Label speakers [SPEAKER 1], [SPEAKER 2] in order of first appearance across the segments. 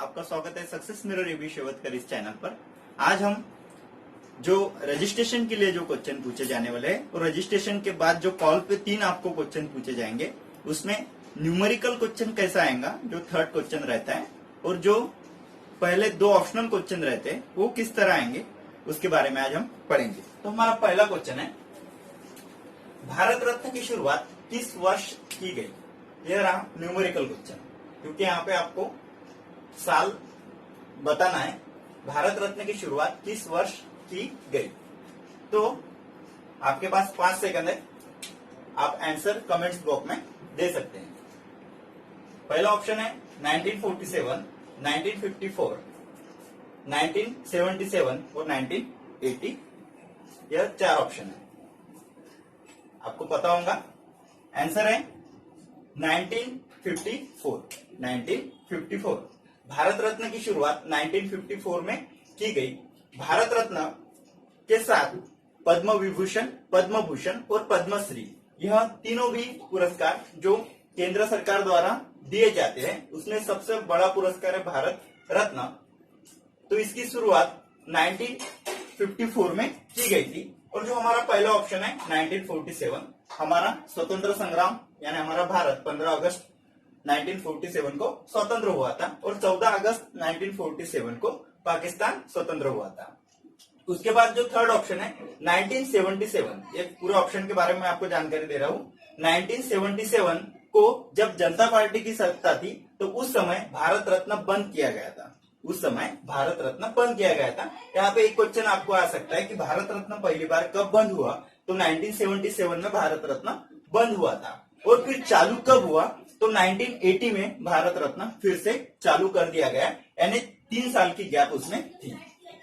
[SPEAKER 1] आपका स्वागत है सक्सेस मिरर रिव्यू शेवतकर इस चैनल पर। आज हम जो रजिस्ट्रेशन के लिए जो क्वेश्चन पूछे जाने वाले हैं और रजिस्ट्रेशन के बाद जो कॉल पे 3 आपको क्वेश्चन पूछे जाएंगे, उसमें न्यूमेरिकल क्वेश्चन कैसा आएगा जो थर्ड क्वेश्चन रहता है, और जो पहले 2 ऑप्शनल क्वेश्चन रहते हैं वो किस तरह आएंगे उसके बारे में आज हम पढ़ेंगे। तो हमारा पहला क्वेश्चन है, भारत रत्न की शुरुआत किस वर्ष की गई। यह रहा न्यूमेरिकल क्वेश्चन, क्योंकि यहाँ पे आपको साल बताना है। भारत रत्न की शुरुआत किस वर्ष की गई। तो आपके पास 5 सेकंड है, आप आंसर कमेंट्स बॉक्स में दे सकते हैं। पहला ऑप्शन है 1947, 1954, 1977 और 1980। यह 4 ऑप्शन है, आपको पता होगा। आंसर है 1954। 1954 भारत रत्न की शुरुआत 1954 में की गई। भारत रत्न के साथ पद्म विभूषण, पद्म भूषण और पद्मश्री, यह तीनों भी पुरस्कार जो केंद्र सरकार द्वारा दिए जाते हैं, उसमें सबसे बड़ा पुरस्कार है भारत रत्न। तो इसकी शुरुआत 1954 में की गई थी। और जो हमारा पहला ऑप्शन है 1947, हमारा स्वतंत्र संग्राम यानी हमारा भारत 15 अगस्त 1947 को स्वतंत्र हुआ था और 14 अगस्त 1947 को पाकिस्तान स्वतंत्र हुआ था। उसके बाद जो थर्ड ऑप्शन है 1977, ये पूरे ऑप्शन के बारे में आपको जानकारी दे रहा हूँ। 1977 को जब जनता पार्टी की सत्ता थी तो उस समय भारत रत्न बंद किया गया था। उस समय भारत रत्न बंद किया गया था। यहाँ पे एक क्वेश्चन आपको आ सकता है कि भारत रत्न पहली बार कब बंद हुआ। तो 1977 में भारत रत्न बंद हुआ था। और फिर चालू कब हुआ, तो 1980 में भारत रत्न फिर से चालू कर दिया गया, यानी 3 साल की गैप उसमें थी।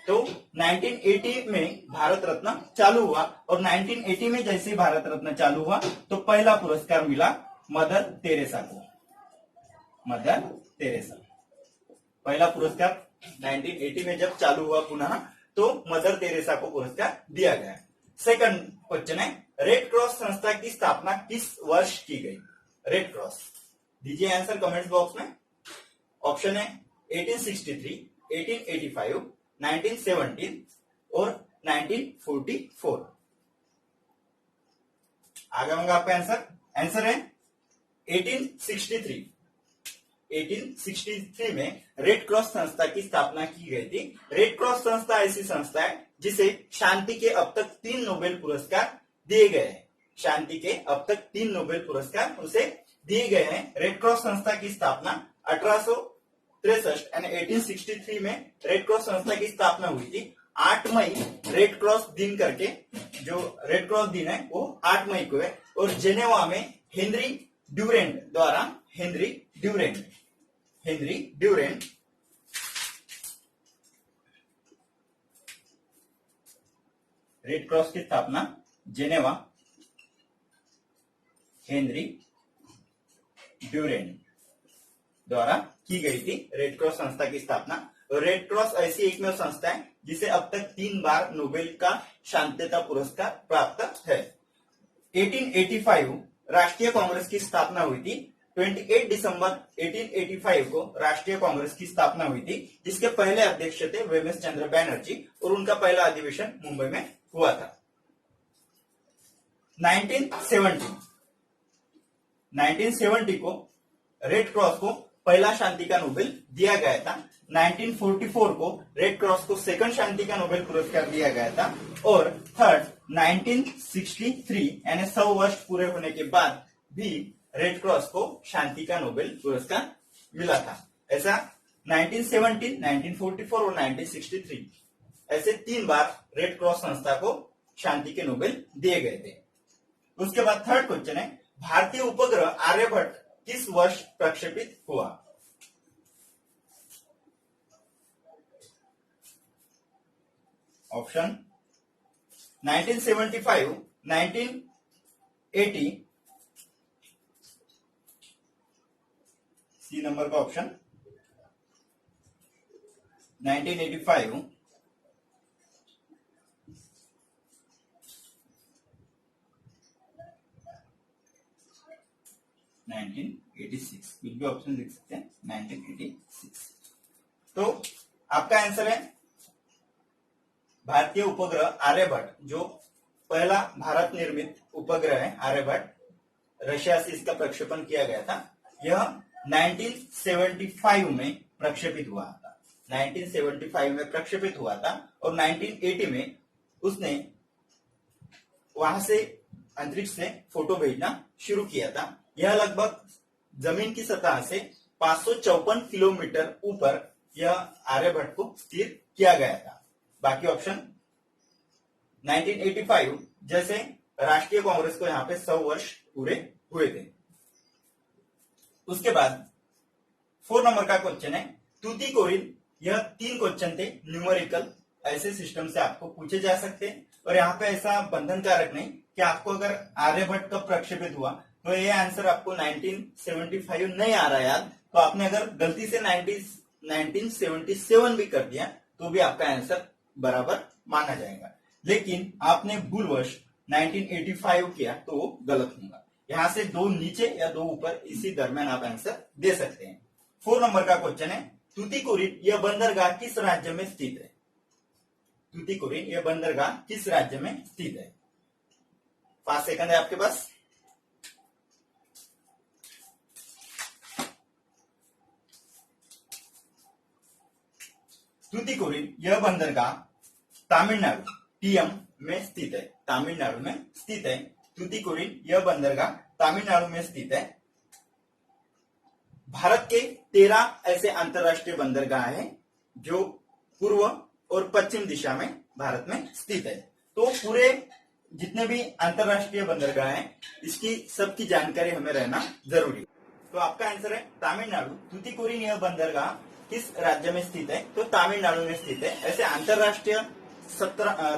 [SPEAKER 1] तो 1980 में भारत रत्न चालू हुआ और 1980 में जैसे ही भारत रत्न चालू हुआ तो पहला पुरस्कार मिला मदर टेरेसा को। मदर टेरेसा पहला पुरस्कार 1980 में जब चालू हुआ पुनः, तो मदर टेरेसा को पुरस्कार दिया गया। सेकंड क्वेश्चन है, रेड क्रॉस संस्था की स्थापना किस वर्ष की गई। रेड क्रॉस, दीजिए आंसर कमेंट बॉक्स में। ऑप्शन है 1863, 1885, 1917 और 1944। आगे होगा आपका आंसर। आंसर है 1863। 1863 में रेड क्रॉस संस्था की स्थापना की गई थी। रेड क्रॉस संस्था ऐसी संस्था है जिसे शांति के अब तक 3 नोबेल पुरस्कार दिए गए हैं। शांति के अब तक 3 नोबेल पुरस्कार उसे दिए गए हैं। रेड क्रॉस संस्था की स्थापना 1863 यानी 1863 में रेड क्रॉस संस्था की स्थापना हुई थी। 8 मई रेड क्रॉस दिन करके, जो रेड क्रॉस दिन है वो 8 मई को है। और जेनेवा में हेनरी ड्यूरेंट द्वारा, हेनरी ड्यूरेंट रेड क्रॉस की स्थापना जेनेवा हेनरी ड्यूरेंट द्वारा की गई थी। रेड क्रॉस संस्था की स्थापना। रेड क्रॉस ऐसी एकमेव संस्था है जिसे अब तक 3 बार नोबेल का शांतिता पुरस्कार प्राप्त है। 1885 राष्ट्रीय कांग्रेस की स्थापना हुई थी। 28 दिसंबर 1885 को राष्ट्रीय कांग्रेस की स्थापना हुई थी, जिसके पहले अध्यक्ष थे वेमेश चंद्र बैनर्जी, और उनका पहला अधिवेशन मुंबई में हुआ था। 1970 को रेड क्रॉस को पहला शांति का नोबेल दिया गया था। 1944 को रेड क्रॉस को सेकंड शांति का नोबेल पुरस्कार दिया गया था। और थर्ड 1963 यानी 100 वर्ष पूरे होने के बाद भी रेड क्रॉस को शांति का नोबेल पुरस्कार मिला था। ऐसा 1917, 1944 और 1963 ऐसे 3 बार रेड क्रॉस संस्था को शांति के नोबेल दिए गए थे। उसके बाद थर्ड क्वेश्चन है, भारतीय उपग्रह आर्यभट्ट किस वर्ष प्रक्षेपित हुआ। ऑप्शन 1975, 1980, सी नंबर का ऑप्शन 1985, 1986, कुछ भी ऑप्शन लिख सकते हैं। 1986 तो आपका आंसर है भारतीय उपग्रह आर्यभट्ट, जो पहला भारत निर्मित उपग्रह है आर्यभट्ट, रशिया से इसका प्रक्षेपण किया गया था। यह 1975 में प्रक्षेपित हुआ था, 1975 में प्रक्षेपित हुआ था और 1980 में उसने वहां से अंतरिक्ष से फोटो भेजना शुरू किया था। यह लगभग जमीन की सतह से 554 किलोमीटर ऊपर यह आर्यभट्ट को स्थिर किया गया था। बाकी ऑप्शन 1985 जैसे राष्ट्रीय कांग्रेस को यहाँ पे 100 वर्ष पूरे हुए थे। उसके बाद 4 नंबर का क्वेश्चन है तूतीकोरिन। यह 3 क्वेश्चन थे न्यूमेरिकल, ऐसे सिस्टम से आपको पूछे जा सकते हैं और यहाँ पे ऐसा बंधनकारक नहीं कि आपको अगर आर्यभट्ट कब प्रक्षेपित हुआ तो ये आंसर आपको 1975 नहीं आ रहा याद, तो आपने अगर गलती से 1977 भी कर दिया तो भी आपका आंसर बराबर माना जाएगा, लेकिन आपने भूलवश 1985 किया तो वो गलत होगा। यहां से 2 नीचे या 2 ऊपर इसी दरमियान आप आंसर दे सकते हैं। 4 नंबर का क्वेश्चन है तूतीकोरिन यह बंदरगाह किस राज्य में स्थित है? तूतीकोरिन यह बंदरगाह किस राज्य में स्थित है? 5 सेकंड है आपके पास। तूतीकोरिन यह बंदरगाह तमिलनाडु टीएम में स्थित है, तमिलनाडु में स्थित है। तूतीकोरिन यह बंदरगाह तमिलनाडु में स्थित है। भारत के 13 ऐसे अंतरराष्ट्रीय बंदरगाह हैं जो पूर्व और पश्चिम दिशा में भारत में स्थित है। तो पूरे जितने भी अंतरराष्ट्रीय बंदरगाह हैं इसकी सबकी जानकारी हमें रहना जरूरी है। तो आपका आंसर है तमिलनाडु। तूतीकोरिन यह बंदरगाह किस राज्य में स्थित है? तो तमिलनाडु में स्थित है। ऐसे अंतरराष्ट्रीय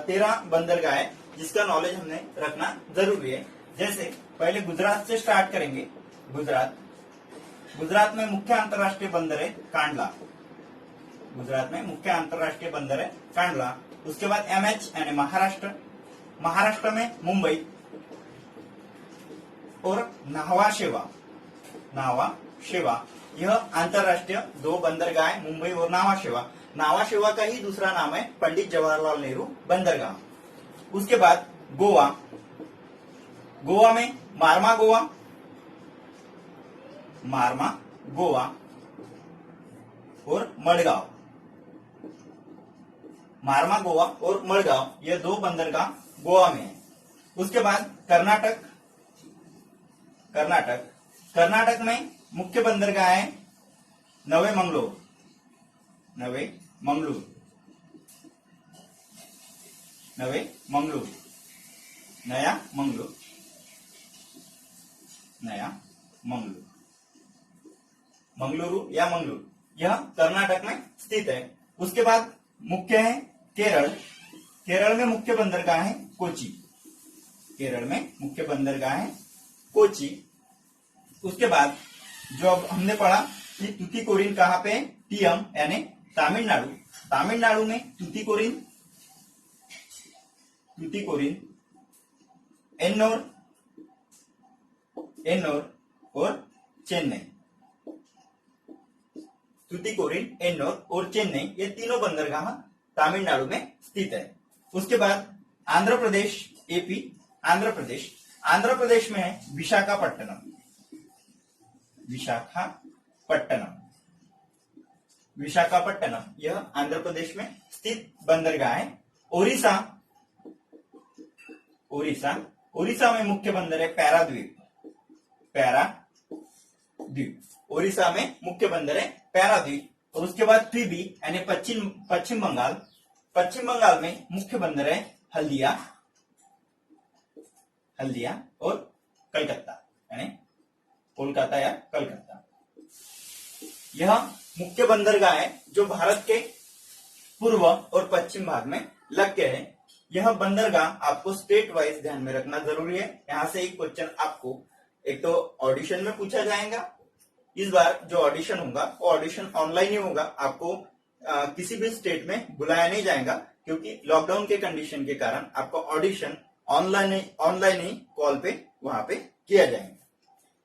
[SPEAKER 1] 13 बंदरगाह है जिसका नॉलेज हमने रखना जरूरी है। जैसे पहले गुजरात से स्टार्ट करेंगे। गुजरात में मुख्य अंतरराष्ट्रीय बंदर है कांडला। गुजरात में मुख्य अंतरराष्ट्रीय बंदर है कांडला। उसके बाद एमएच यानी महाराष्ट्र में मुंबई और नाहवा शेवा यह अंतरराष्ट्रीय 2 बंदरगाह है, मुंबई और नावा शेवा का ही दूसरा नाम है पंडित जवाहरलाल नेहरू बंदरगाह। उसके बाद गोवा में मारमा गोवा और मडगांव। मारमा गोवा और मडगांव ये 2 बंदरगाह गोवा में है। उसके बाद कर्नाटक में मुख्य बंदरगाह है नवे मंगलूर, मंगलूर यह कर्नाटक में स्थित है। उसके बाद मुख्य है केरल में मुख्य बंदरगाह है कोची। उसके बाद जो अब हमने पढ़ा कि तूतीकोरिन कहाँ पे? टीएम यानी तमिलनाडु में तूतीकोरिन एन्नोर और चेन्नई। तूतीकोरिन, एन्नोर और चेन्नई ये तीनों बंदरगाह तमिलनाडु में स्थित है। उसके बाद आंध्र प्रदेश में है विशाखापट्टनम यह आंध्र प्रदेश में स्थित बंदरगाह है। ओडिशा में मुख्य बंदर है ओडिशा में मुख्य बंदर है पैराद्वीप। और उसके बाद त्रिबी यानी पश्चिम बंगाल में मुख्य बंदर है हल्दिया और कलकत्ता यानी कोलकाता या कलकत्ता। यह मुख्य बंदरगाह है जो भारत के पूर्व और पश्चिम भाग में लग के है। यह बंदरगाह आपको स्टेट वाइज ध्यान में रखना जरूरी है। यहां से एक क्वेश्चन आपको एक तो ऑडिशन में पूछा जाएगा। इस बार जो ऑडिशन होगा वो ऑडिशन ऑनलाइन ही होगा। आपको किसी भी स्टेट में बुलाया नहीं जाएगा क्योंकि लॉकडाउन के कंडीशन के कारण आपका ऑडिशन ऑनलाइन ही कॉल पे वहां पे किया जाएगा।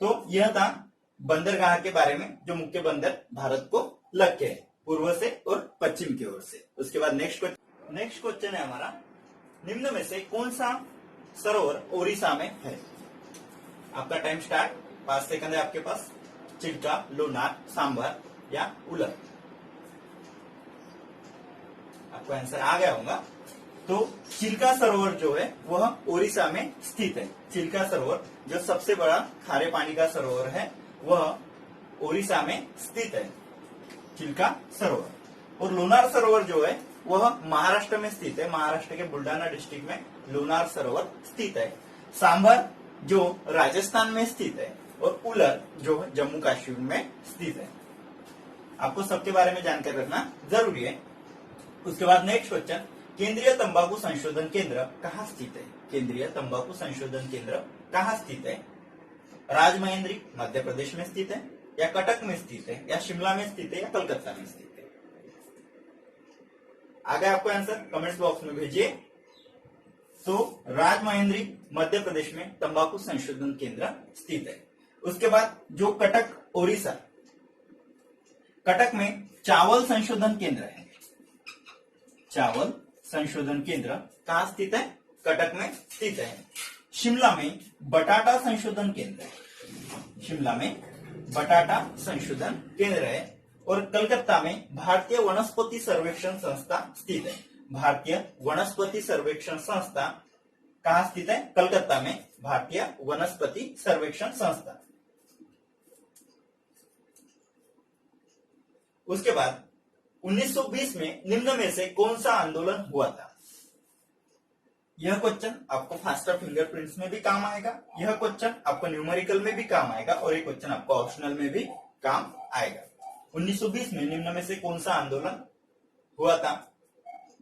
[SPEAKER 1] तो यह था बंदरगाह के बारे में जो मुख्य बंदर भारत को लग के है। पूर्व से और पश्चिम की ओर से। उसके बाद नेक्स्ट क्वेश्चन है हमारा, निम्न में से कौन सा सरोवर ओडिशा में है? आपका टाइम स्टार्ट, 5 सेकंड है आपके पास। चिल्का, लोनार, सांबर या उलर? आपको आंसर आ गया होगा। तो चिल्का सरोवर जो है वह ओडिशा में स्थित है। चिल्का सरोवर जो सबसे बड़ा खारे पानी का सरोवर है वह ओडिशा में स्थित है, चिल्का सरोवर। और लोनार सरोवर जो है वह महाराष्ट्र में स्थित है। महाराष्ट्र के बुल्डाना डिस्ट्रिक्ट में लोनार सरोवर स्थित है। सांबर जो राजस्थान में स्थित है और उलर जो जम्मू कश्मीर में स्थित है। आपको सबके बारे में जानकारी रखना जरूरी है। उसके बाद नेक्स्ट क्वेश्चन, केंद्रीय तंबाकू संशोधन केंद्र कहाँ स्थित है? केंद्रीय तंबाकू संशोधन केंद्र कहाँ स्थित है? राजमहेंद्री मध्य प्रदेश में स्थित है, या कटक में स्थित है, या शिमला में स्थित है, या कलकत्ता में स्थित है? आगे आपको आंसर कमेंट्स बॉक्स में भेजिए। तो राजमहेंद्री मध्य प्रदेश में तंबाकू संशोधन केंद्र स्थित है। उसके बाद जो कटक ओडिशा, कटक में चावल संशोधन केंद्र है। चावल संशोधन केंद्र कहाँ स्थित है? कटक में स्थित है। शिमला में बटाटा संशोधन केंद्र है। शिमला में बटाटा संशोधन केंद्र है। और कलकत्ता में भारतीय वनस्पति सर्वेक्षण संस्था स्थित है। भारतीय वनस्पति सर्वेक्षण संस्था कहाँ स्थित है? कलकत्ता में भारतीय वनस्पति सर्वेक्षण संस्था। उसके बाद 1920 में निम्न में से कौन सा आंदोलन हुआ था? यह क्वेश्चन आपको फास्टर फिंगरप्रिंट्स में भी काम आएगा, यह क्वेश्चन आपको न्यूमेरिकल में भी काम आएगा, और एक क्वेश्चन आपको ऑप्शनल में भी काम आएगा। 1920 में निम्न में से कौन सा आंदोलन हुआ था?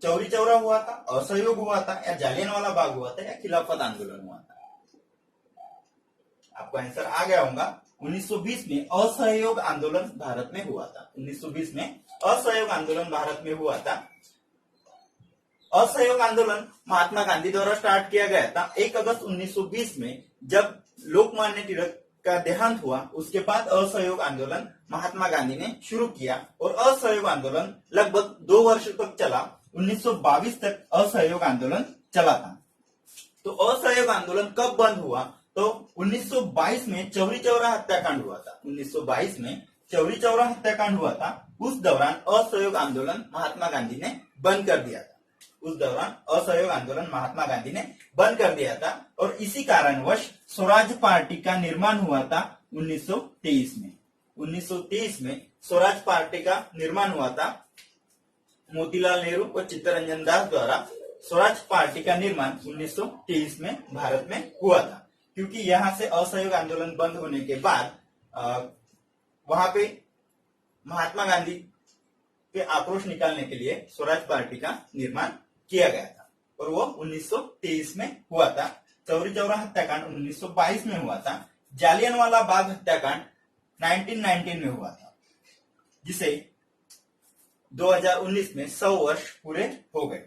[SPEAKER 1] चौरी चौरा हुआ था, असहयोग हुआ था, या जालियनवाला बाग हुआ था, या खिलाफत आंदोलन हुआ था? आपको आंसर आ गया होगा। 1920 में असहयोग आंदोलन भारत में हुआ था। 1920 में असहयोग आंदोलन भारत में हुआ था। असहयोग आंदोलन महात्मा गांधी द्वारा स्टार्ट किया गया था 1 अगस्त 1920 में, जब लोकमान्य तिलक का देहांत हुआ। उसके बाद असहयोग आंदोलन महात्मा गांधी ने शुरू किया और असहयोग आंदोलन लगभग 2 वर्ष तक चला। 1922 तक असहयोग आंदोलन चला था। तो असहयोग आंदोलन कब बंद हुआ? तो 1922 में चौरी चौरा हत्याकांड हुआ था। 1922 में चौरी चौरा हत्याकांड हुआ था। उस दौरान असहयोग आंदोलन महात्मा गांधी ने बंद कर दिया था। उस दौरान असहयोग आंदोलन महात्मा गांधी ने बंद कर दिया था और इसी कारणवश स्वराज पार्टी का निर्माण हुआ था 1923 में। 1923 में स्वराज पार्टी का निर्माण हुआ था। मोतीलाल नेहरू और चित्तरंजन दास द्वारा स्वराज पार्टी का निर्माण 1923 में भारत में हुआ था, क्योंकि यहां से असहयोग आंदोलन बंद होने के बाद वहां पे महात्मा गांधी पे आक्रोश निकालने के लिए स्वराज पार्टी का निर्माण किया गया था और वो 1923 में हुआ था। चौरी चौरा हत्याकांड 1922 में हुआ था। जालियनवाला बाग हत्याकांड 1919 में हुआ था, जिसे 2019 में 100 वर्ष पूरे हो गए।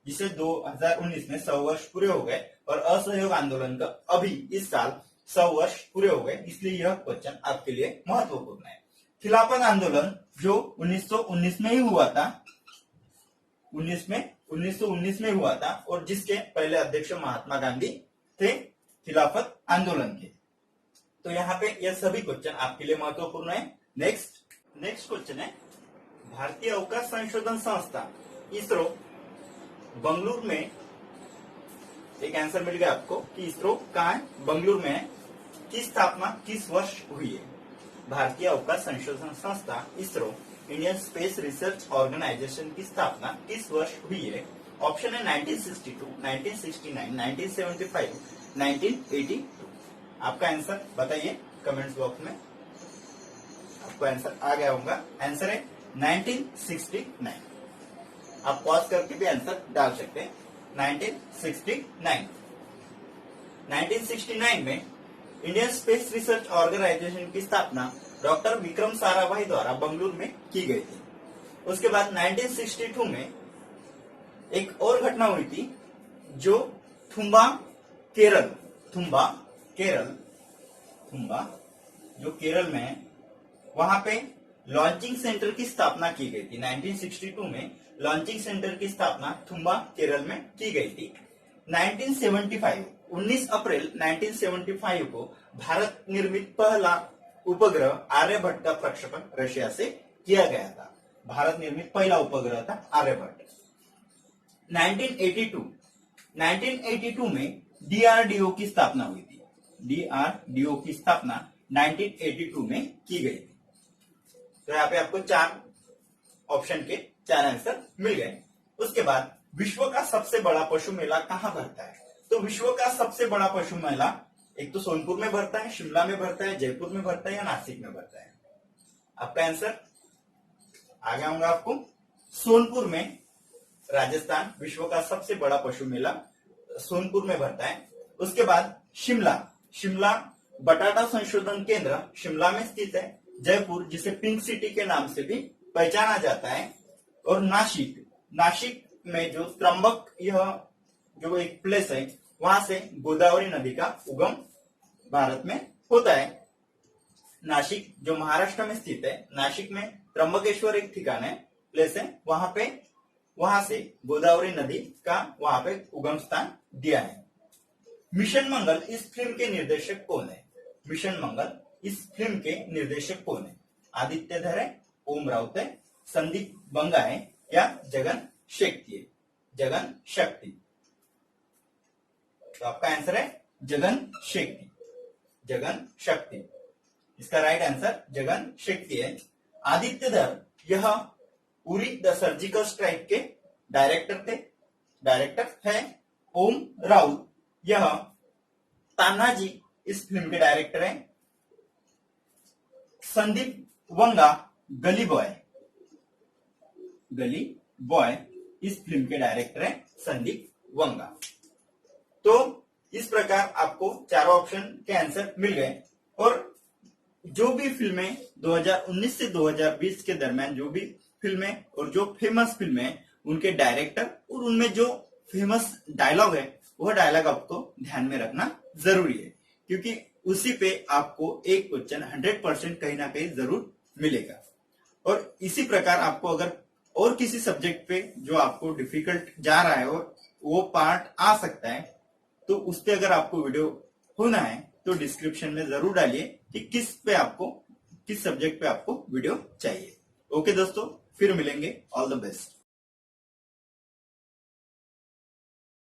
[SPEAKER 1] 100 वर्ष पूरे हो गए और असहयोग आंदोलन का अभी इस साल 100 वर्ष पूरे हो गए, इसलिए यह क्वेश्चन आपके लिए महत्वपूर्ण है। खिलाफत आंदोलन जो 1919 में ही हुआ था, 1919 में हुआ था और जिसके पहले अध्यक्ष महात्मा गांधी थे खिलाफत आंदोलन के। तो यहाँ पे यह सभी क्वेश्चन आपके लिए महत्वपूर्ण है। नेक्स्ट क्वेश्चन है, भारतीय अवकाश संशोधन संस्था इसरो बंगलुरु में, एक आंसर मिल गया आपको कि इसरो कहाँ है? बंगलुरु में है। की स्थापना किस वर्ष हुई है? भारतीय अवकाश संशोधन संस्था ISRO, Indian space research organisation की स्थापना किस वर्ष हुई है? ऑप्शन है 1962, 1969, 1975, 1982। आपका आंसर बताइए कमेंट्स बॉक्स में। आपको आंसर आ गया होगा। आंसर है 1969। आप पॉज करके भी आंसर डाल सकते हैं। 1969। 1969 में इंडियन स्पेस रिसर्च ऑर्गेनाइजेशन की स्थापना डॉक्टर विक्रम साराभाई द्वारा बंगलुरु में की गई थी। उसके बाद 1962 में एक और घटना हुई थी जो थुम्बा जो केरल में है, वहां पे लॉन्चिंग सेंटर की स्थापना की गई थी? 1962 में लॉन्चिंग सेंटर की स्थापना थुम्बा केरल में की गई थी। 1975 19 अप्रैल 1975 को भारत निर्मित पहला उपग्रह आर्यभट्ट का प्रक्षेपण रशिया से किया गया था। भारत निर्मित पहला उपग्रह था आर्यभट्ट। 1982 में डीआरडीओ की स्थापना हुई थी। डीआरडीओ की स्थापना 1982 में की गई थी। तो यहाँ पे आपको 4 ऑप्शन के 4 आंसर मिल गए। उसके बाद विश्व का सबसे बड़ा पशु मेला कहाँ भरता है? तो विश्व का सबसे बड़ा पशु मेला एक तो सोनपुर में भरता है, शिमला में भरता है, जयपुर में भरता है या नासिक में भरता है? आपका आंसर आ गया होगा आपको। सोनपुर में, राजस्थान, विश्व का सबसे बड़ा पशु मेला सोनपुर में भरता है। उसके बाद शिमला बटाटा संशोधन केंद्र शिमला में स्थित है। जयपुर, जिसे पिंक सिटी के नाम से भी पहचाना जाता है, और नासिक में जो त्रंबक, यह जो एक प्लेस है, वहां से गोदावरी नदी का उगम भारत में होता है। नासिक जो महाराष्ट्र में स्थित है, नासिक में त्र्यंबकेश्वर एक ठिकान है, प्लेस है, वहां से गोदावरी नदी का वहां पे उगम स्थान दिया है। मिशन मंगल इस फिल्म के निर्देशक कौन है? मिशन मंगल इस फिल्म के निर्देशक कौन है? आदित्य धर है, ओम राउत है, संदीप बंगा है या जगन शक्ति है? जगन शक्ति। तो आपका आंसर है जगन शक्ति। जगन शक्ति इसका राइट आंसर जगन शक्ति है। आदित्य धर यह उरी द सर्जिकल स्ट्राइक के डायरेक्टर है। ओम राउत यह तानाजी इस फिल्म के डायरेक्टर हैं। संदीप वंगा गली बॉय इस फिल्म के डायरेक्टर हैं, संदीप वंगा। तो इस प्रकार आपको चारों ऑप्शन के आंसर मिल गए। और जो भी फिल्में 2019 से 2020 के दरमियान जो भी फिल्में और जो फेमस फिल्में, उनके डायरेक्टर और उनमें जो फेमस डायलॉग है, वह डायलॉग आपको ध्यान में रखना जरूरी है, क्योंकि उसी पे आपको एक क्वेश्चन 100% कहीं ना कहीं जरूर मिलेगा। और इसी प्रकार आपको अगर और किसी सब्जेक्ट पे जो आपको डिफिकल्ट जा रहा है और वो पार्ट आ सकता है, तो उस पे अगर आपको वीडियो होना है तो डिस्क्रिप्शन में जरूर डालिए कि किस सब्जेक्ट पे आपको वीडियो चाहिए। ओके दोस्तों, फिर मिलेंगे। All the best.